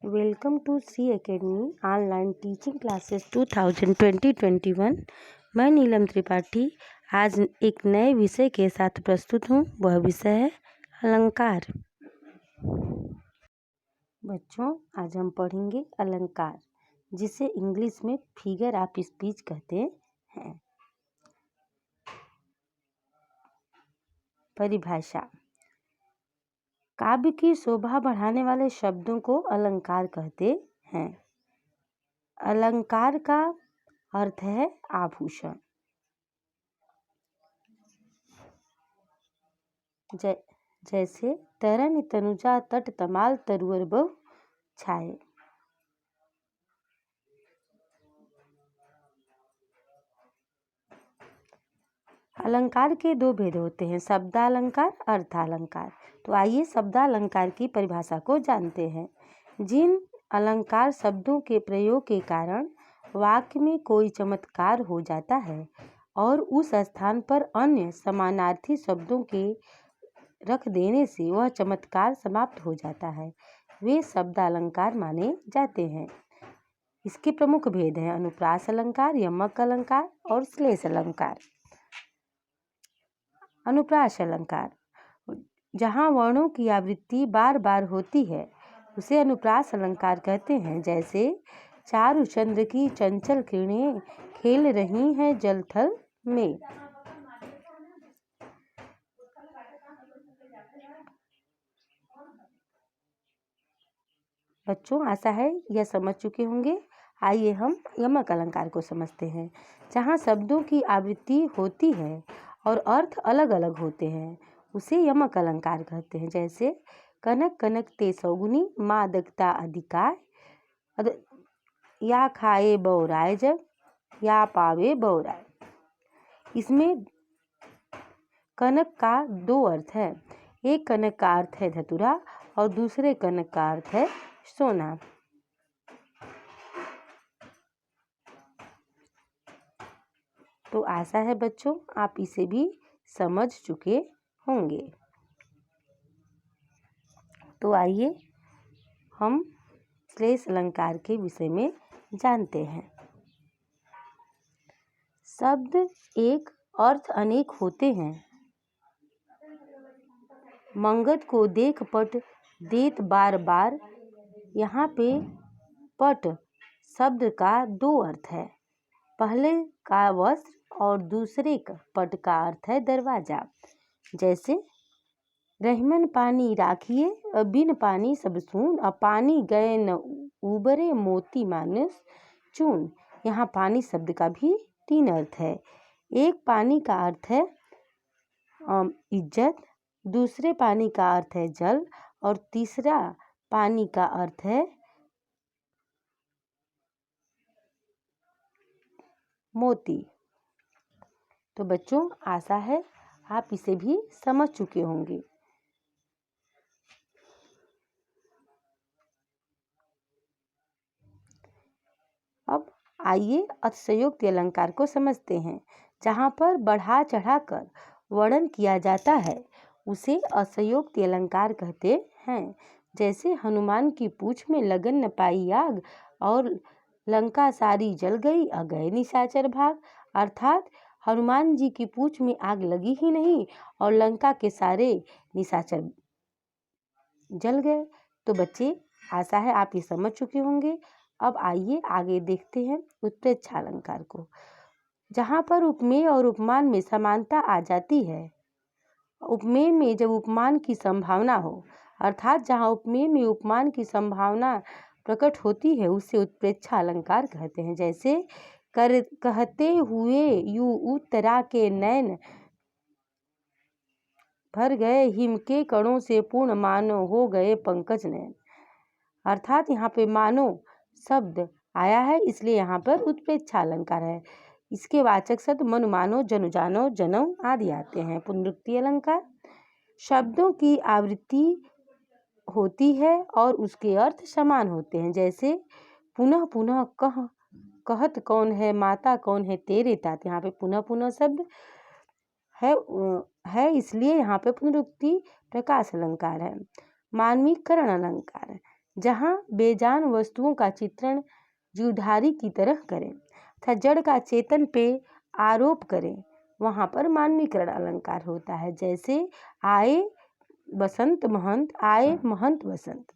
Welcome to C academy online teaching classes 2020-21। मैं नीलम त्रिपाठी आज एक नए विषय के साथ प्रस्तुत हूँ। वह विषय है अलंकार। बच्चों, आज हम पढ़ेंगे अलंकार, जिसे इंग्लिश में फिगर ऑफ स्पीच कहते हैं। परिभाषा: काव्य की शोभा बढ़ाने वाले शब्दों को अलंकार कहते हैं। अलंकार का अर्थ है आभूषण। जैसे तरन तनुजा तट तमाल तरुअर बहु छाए। अलंकार के दो भेद होते हैं, शब्दालंकार, अर्थालंकार। तो आइए शब्दालंकार की परिभाषा को जानते हैं। जिन अलंकार शब्दों के प्रयोग के कारण वाक्य में कोई चमत्कार हो जाता है और उस स्थान पर अन्य समानार्थी शब्दों के रख देने से वह चमत्कार समाप्त हो जाता है, वे शब्दालंकार माने जाते हैं। इसके प्रमुख भेद हैं अनुप्रास अलंकार, यमक अलंकार और श्लेष अलंकार। अनुप्रास अलंकार: जहाँ वर्णों की आवृत्ति बार बार होती है उसे अनुप्रास अलंकार कहते हैं। जैसे चारु चंद्र की चंचल किरणें खेल रही हैं जल थल में। बच्चों, आशा है यह समझ चुके होंगे। आइए हम यमक अलंकार को समझते हैं। जहाँ शब्दों की आवृत्ति होती है और अर्थ अलग अलग होते हैं उसे यमक अलंकार कहते हैं। जैसे कनक कनक ते सौगुनी मादकता अधिकाय, या खाए बौराय जग, या पावे बौराय। इसमें कनक का दो अर्थ है। एक कनक का अर्थ है धतुरा और दूसरे कनक का अर्थ है सोना। तो आशा है बच्चों आप इसे भी समझ चुके होंगे। तो आइए हम श्लेष अलंकार के विषय में जानते हैं। शब्द एक अर्थ अनेक होते हैं। मंगत को देख पट देत बार बार। यहाँ पे पट शब्द का दो अर्थ है। पहले का वस्त्र और दूसरे का पट का अर्थ है दरवाजा। जैसे रहीमन पानी राखिए बिन पानी सब सून, पानी गए न उबरे मोती मानस चून। यहाँ पानी शब्द का भी तीन अर्थ है। एक पानी का अर्थ है इज्जत, दूसरे पानी का अर्थ है जल और तीसरा पानी का अर्थ है मोती। तो बच्चों आशा है आप इसे भी समझ चुके होंगे। अब आइए अतिशयोक्ति अलंकार को समझते हैं। जहाँ पर बढ़ा चढ़ाकर वर्णन किया जाता है उसे अतिशयोक्ति अलंकार कहते हैं। जैसे हनुमान की पूंछ में लगन न पाई आग और लंका सारी जल गई गए निशाचर भाग। अर्थात हनुमान जी की पूंछ में आग लगी ही नहीं और लंका के सारे निशाचर जल गए। तो बच्चे आशा है आप ये समझ चुके होंगे। अब आइए आगे देखते हैं उत्प्रेक्षा अलंकार को। जहाँ पर उपमेय और उपमान में समानता आ जाती है। उपमेय में जब उपमान की संभावना हो, अर्थात जहाँ उपमेय में उपमान की संभावना प्रकट होती है उसे उत्प्रेक्षा अलंकार कहते हैं। जैसे कहते हुए यू उत्तरा के नैन भर गए, हिम के कणों से पूर्ण मानो हो गए पंकज नयन। अर्थात यहाँ पे मानो शब्द आया है इसलिए यहाँ पर उत्प्रेक्षा अलंकार है। इसके वाचक शब्द मनु मानो जनु जानो जनऊ आदि आते हैं। पुनरुक्ति अलंकार: शब्दों की आवृत्ति होती है और उसके अर्थ समान होते हैं। जैसे पुनः पुनः कहत कौन है माता कौन है तेरे तात। यहाँ पे पुनः पुनः शब्द है इसलिए यहाँ पे पुनरुक्ति प्रकाश अलंकार है। मानवीकरण अलंकार: जहाँ बेजान वस्तुओं का चित्रण जीवधारी की तरह करें तथा जड़ का चेतन पे आरोप करें, वहाँ पर मानवीकरण अलंकार होता है। जैसे आए बसंत महंत, आए महंत बसंत।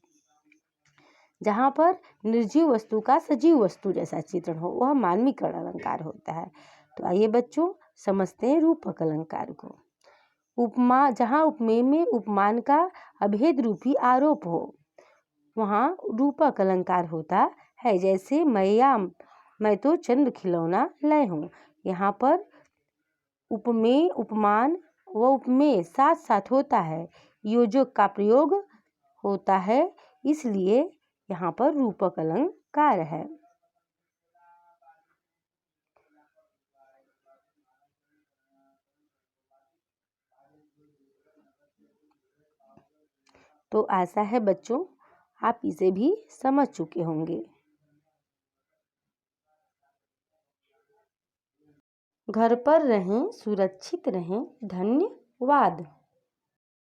जहाँ पर निर्जीव वस्तु का सजीव वस्तु जैसा चित्रण हो, वह मानवीकरण अलंकार होता है। तो आइए बच्चों समझते हैं रूपक अलंकार को। उपमा, जहाँ उपमेय में उपमान का अभेद रूपी आरोप हो, वहाँ रूपक अलंकार होता है। जैसे मैया मैं तो चंद खिलौना लय हूँ। यहाँ पर उपमेय, उपमान व उपमेय साथ साथ होता है, योजक का प्रयोग होता है, इसलिए यहाँ पर रूपक अलंकार है। तो आशा है बच्चों आप इसे भी समझ चुके होंगे। घर पर रहें, सुरक्षित रहें। धन्यवाद।